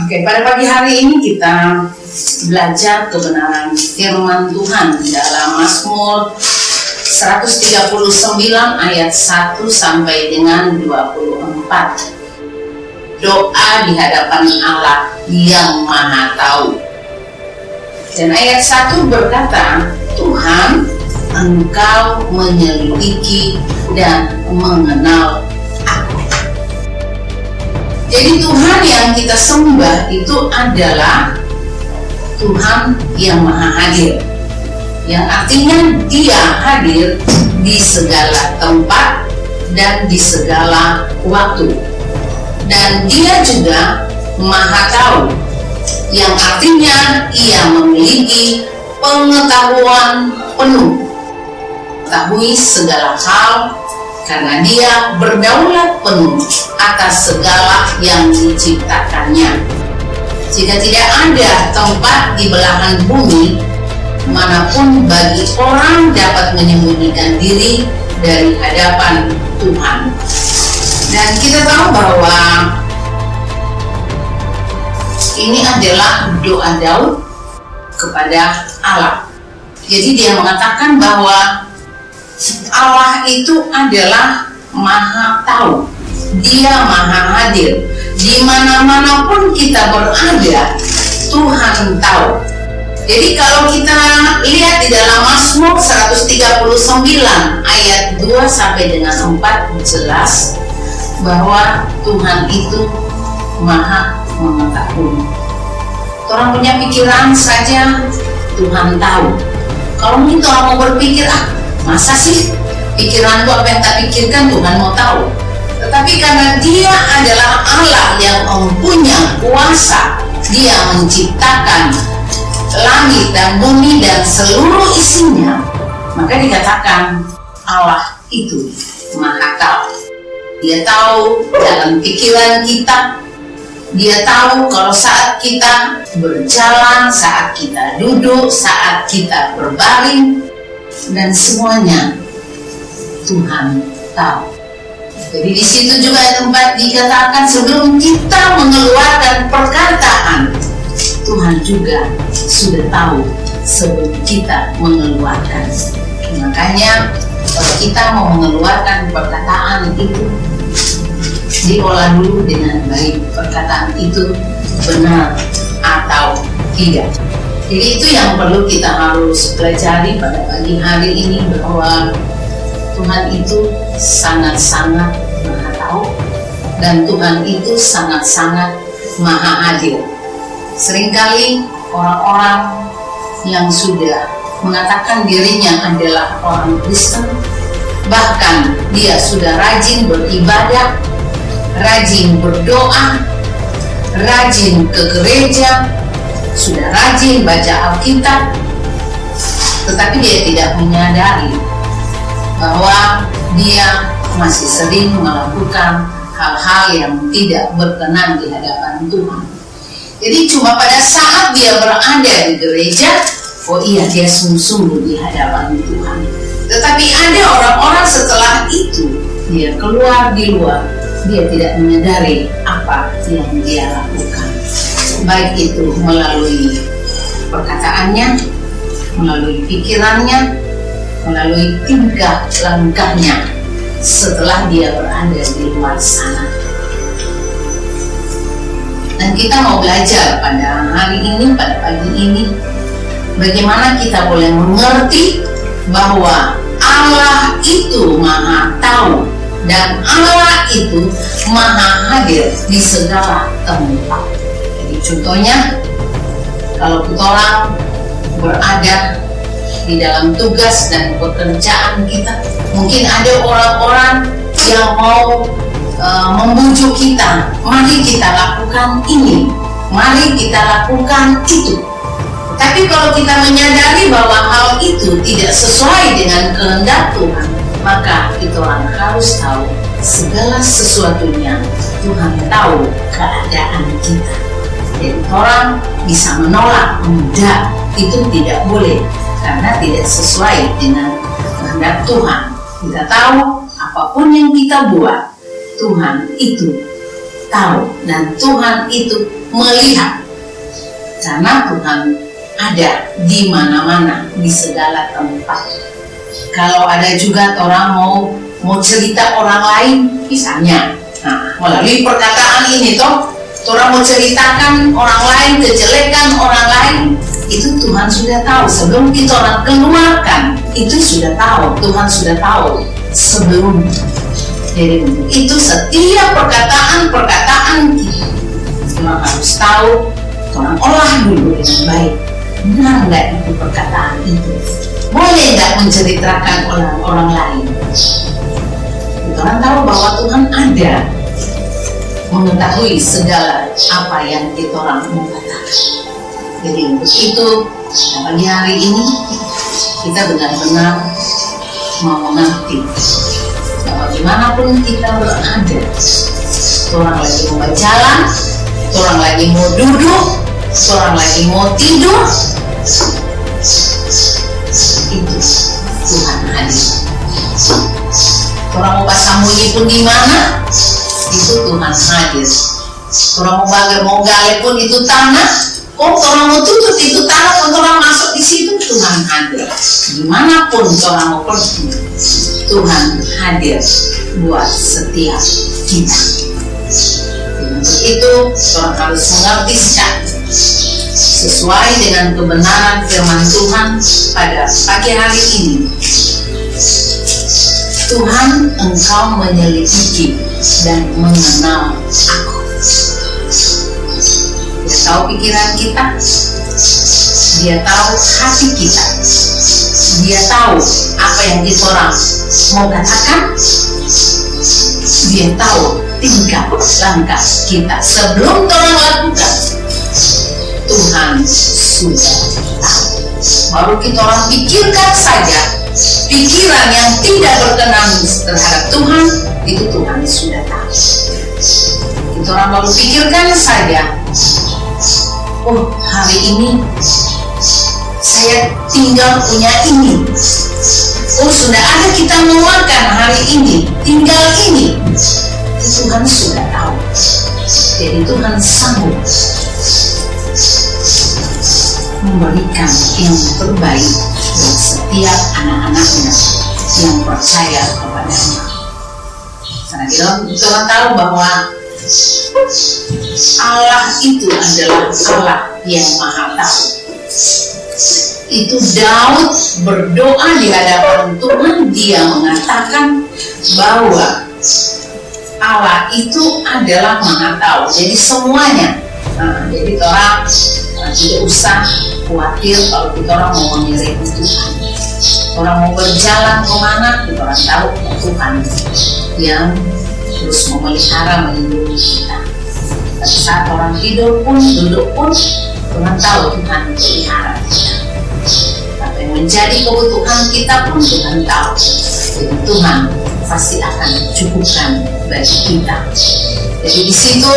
Oke, pada pagi hari ini kita belajar kebenaran firman Tuhan dalam Mazmur 139 ayat 1 sampai dengan 24. Doa di hadapan Allah yang Maha Tahu. Dan ayat 1 berkata, Tuhan, Engkau menyelidiki dan mengenal aku. Jadi Tuhan yang kita sembah itu adalah Tuhan yang Maha Hadir, yang artinya Dia hadir di segala tempat dan di segala waktu. Dan Dia juga Maha Tahu, yang artinya Ia memiliki pengetahuan penuh, mengetahui segala hal, karena Dia berdaulat penuh atas segala yang diciptakannya. Jika tidak ada tempat di belahan bumi manapun bagi orang dapat menyembunyikan diri dari hadapan Tuhan. Dan kita tahu bahwa ini adalah doa Daud kepada Allah. Jadi dia mengatakan bahwa Allah itu adalah Maha Tahu. Dia Maha Hadir. Di mana-mana pun kita berada, Tuhan tahu. Jadi kalau kita lihat di dalam Mazmur 139 ayat 2 sampai dengan 4 jelas bahwa Tuhan itu Maha mengetahui. Orang punya pikiran saja Tuhan tahu. Kalau mungkin orang mau berpikir, masa sih pikiranku apa yang tak pikirkan Tuhan mau tahu. Tetapi karena Dia adalah Allah yang mempunyai kuasa, Dia menciptakan langit dan bumi dan seluruh isinya, maka dikatakan Allah itu Maha Tahu. Dia tahu dalam pikiran kita. Dia tahu kalau saat kita berjalan, saat kita duduk, saat kita berbaring, dan semuanya Tuhan tahu. Jadi di situ juga tempat dikatakan sebelum kita mengeluarkan perkataan, Tuhan juga sudah tahu sebelum kita mengeluarkan. Makanya kalau kita mau mengeluarkan perkataan itu, diolah dulu dengan baik perkataan itu benar atau tidak. Jadi itu yang perlu kita harus pelajari pada pagi hari ini, bahwa Tuhan itu sangat-sangat Maha Tahu dan Tuhan itu sangat-sangat Maha Hadir. Seringkali orang-orang yang sudah mengatakan dirinya adalah orang Kristen, bahkan dia sudah rajin beribadah, rajin berdoa, rajin ke gereja, sudah rajin baca Alkitab, tetapi dia tidak menyadari bahwa dia masih sering melakukan hal-hal yang tidak berkenan di hadapan Tuhan. Jadi cuma pada saat dia berada di gereja, dia sungguh-sungguh di hadapan Tuhan. Tetapi ada orang-orang setelah itu, dia keluar di luar, dia tidak menyadari apa yang dia lakukan. Baik itu melalui perkataannya, melalui pikirannya, melalui tingkah langkahnya setelah dia berada di luar sana. Dan kita mau belajar pada hari ini, pada pagi ini, bagaimana kita boleh mengerti bahwa Allah itu Maha Tahu dan Allah itu Maha Hadir di segala tempat. Jadi contohnya, kalau kita orang berada di dalam tugas dan pekerjaan kita, mungkin ada orang-orang yang mau membujuk kita, mari kita lakukan ini, mari kita lakukan itu. Tapi kalau kita menyadari bahwa hal itu tidak sesuai dengan kehendak Tuhan, maka kita orang harus tahu segala sesuatunya Tuhan tahu keadaan kita. Jadi orang bisa menolak, enggak, itu tidak boleh. karena tidak sesuai dengan kehendak Tuhan. Kita tahu apapun yang kita buat, Tuhan itu tahu dan Tuhan itu melihat, karena Tuhan ada di mana-mana, di segala tempat. Kalau ada juga orang mau cerita orang lain, misalnya, melalui perkataan ini orang mau ceritakan orang lain, kejelekan orang lain, itu Tuhan sudah tahu sebelum kita orang keluarkan, itu sudah tahu, Tuhan sudah tahu sebelum. Jadi itu setiap perkataan kita, orang harus tahu, orang olah dulu dengan baik. Benar nggak itu perkataan itu? Boleh nggak menceritakan orang lain? Orang tahu bahwa Tuhan ada, mengetahui segala apa yang kita orang mau katakan. Jadi untuk itu, pagi hari ini kita benar-benar mau mengerti bahwa dimanapun kita berada, orang lagi mau berjalan, orang lagi mau duduk, orang lagi mau tidur, itu Tuhan hadir. Orang mau sembunyi pun di mana, itu Tuhan hadir. Orang mau gali pun itu tanah, orang mau tutup itu tanah, orang masuk di situ, Tuhan hadir. Dimanapun orang mau pergi, Tuhan hadir buat setiap kita. Untuk itu orang harus mengerti sesuai dengan kebenaran firman Tuhan pada pagi hari ini. Tuhan, Engkau menyelidiki dan mengenal aku. Dia tahu pikiran kita, Dia tahu hati kita, Dia tahu apa yang kita orang mau katakan, Dia tahu tingkah langkah kita sebelum orang lakukan. Tuhan sudah tahu. Baru kita orang pikirkan saja, pikiran yang tidak berkenan terhadap Tuhan, itu Tuhan sudah tahu. Kita orang baru pikirkan saja, oh hari ini saya tinggal punya ini, oh sudah ada kita mau makan hari ini, tinggal ini, itu Tuhan sudah tahu. Jadi Tuhan sanggup memberikan yang terbaik buat setiap anak-anaknya yang percaya kepadanya. Karena kita tahu bahwa Allah itu adalah Allah yang Maha Tahu. Itu Daud berdoa di hadapan Tuhan, dia mengatakan bahwa Allah itu adalah Maha Tahu. Jadi semuanya. Jadi orang tidak usah khawatir kalau kita orang mau mengiring Tuhan. Orang mau berjalan kemana, kita orang tahu Tuhan yang terus memelihara, melindungi kita. Pada saat orang tidur pun, duduk pun, Tuhan tahu Tuhan memelihara kita. Apa yang menjadi kebutuhan kita pun Tuhan tahu. Jadi Tuhan pasti akan cukupkan bagi kita. Jadi di situ,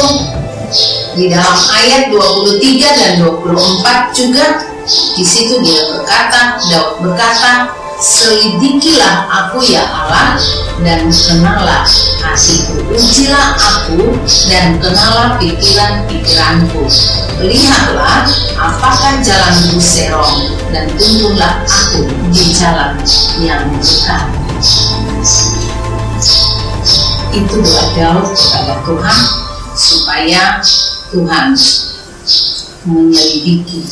di dalam ayat 23 dan 24 juga, di situ dia berkata, Daud berkata, selidikilah aku ya Allah, dan kenalah hatiku. Ujilah aku dan kenalah pikiran-pikiranku. Lihatlah apakah jalanku serong, dan tuntunlah aku di jalan yang benar. Itu doa Daud kepada Tuhan, supaya Tuhan menyelidiki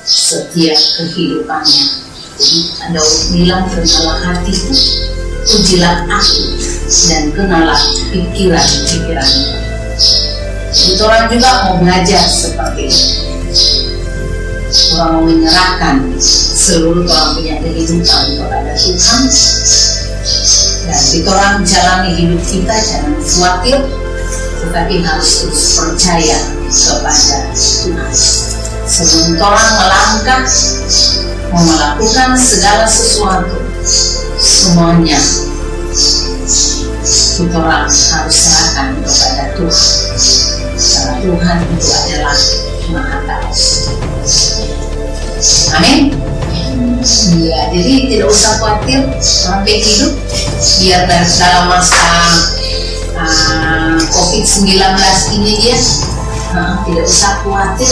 setiap kehidupannya. Jadi Daud bilang, kenalah hatiku, ujilah aku, dan kenalah pikiran-pikiranku. Itu orang juga mau belajar seperti itu. Orang mau menyerahkan seluruh orang punya kehidupan kepada Tuhan, dan kita orang jalani hidup kita jangan khawatir, tetapi harus terus percaya kepada Tuhan. Sebelum orang melangkah, mau melakukan segala sesuatu, semuanya kita orang harus serahkan kepada Tuhan. Karena Tuhan itu adalah Maha Tahu. Amin. Ya, jadi tidak usah khawatir sampai hidup. Biar dalam masa COVID-19 ini dia tidak usah khawatir.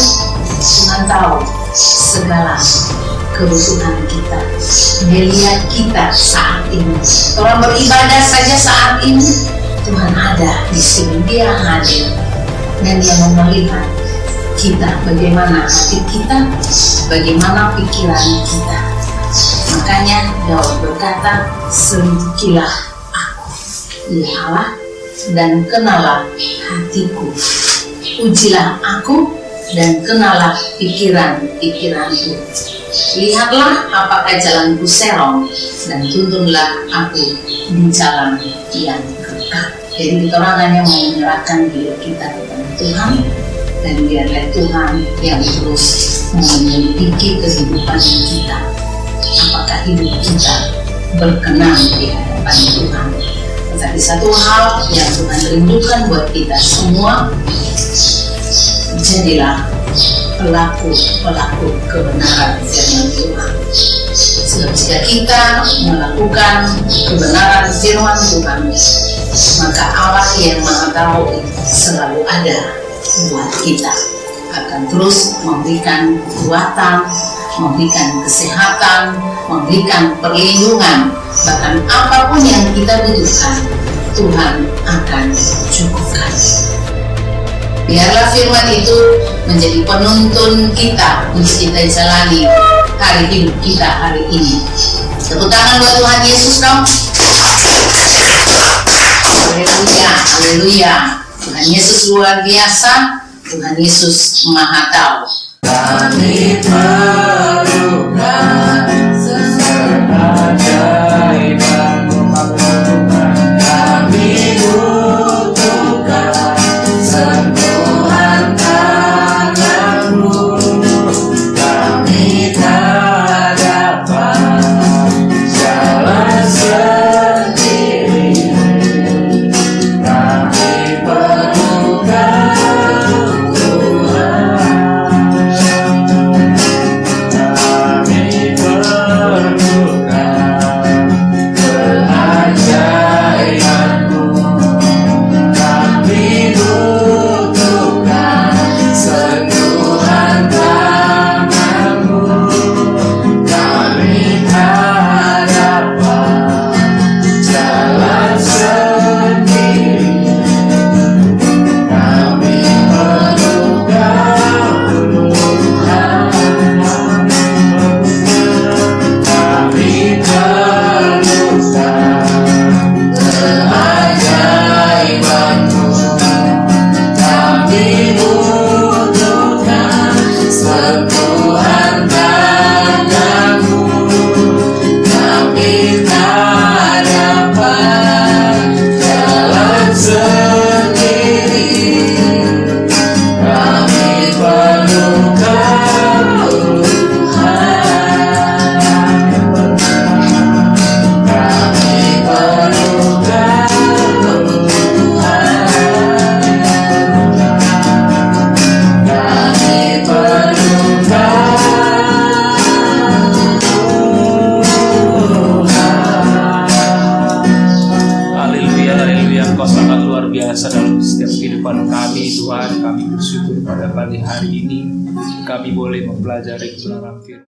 Tuhan tahu segala kebutuhan kita, melihat kita saat ini. Orang beribadah saja saat ini, Tuhan ada di sini, Dia hadir dan Dia melihat kita, bagaimana hati kita, bagaimana pikiran kita. Makanya Daud berkata, selidikilah aku, ya Allah, dan kenalah hatiku. Ujilah aku dan kenalah pikiran-pikiranku. Lihatlah apakah jalanku serong, dan tuntunlah aku di jalan yang kekal. Jadi kita orang hanya mau menyerahkan diri kita kepada Tuhan, dan biarlah Tuhan yang terus menyelidiki kehidupan kita. Apakah hidup kita berkenan di hadapan Tuhan? Tetapi satu hal yang Tuhan rindukan buat kita semua, jadilah pelaku kebenaran firman Tuhan. Sebab jika kita melakukan kebenaran firman Tuhan, maka Allah yang Maha Tahu selalu ada buat kita, akan terus memberikan kekuatan, memberikan kesehatan, memberikan perlindungan, bahkan apapun yang kita butuhkan, Tuhan akan cukupkan. Biarlah firman itu menjadi penuntun kita untuk kita jalani hari hidup kita hari ini. Tepuk tangan buat Tuhan Yesus dong. Haleluya, haleluya. Tuhan Yesus luar biasa. Tuhan Yesus Maha Tahu. Kami perlukan keajaiban-Mu, kami butuhkan sentuhan tangan-Mu, kami tak dapat jalan sendiri, kami perlukan dalam setiap kehidupan kami, Tuhan. Kami bersyukur pada pagi hari ini kami boleh mempelajari kebenaran firman.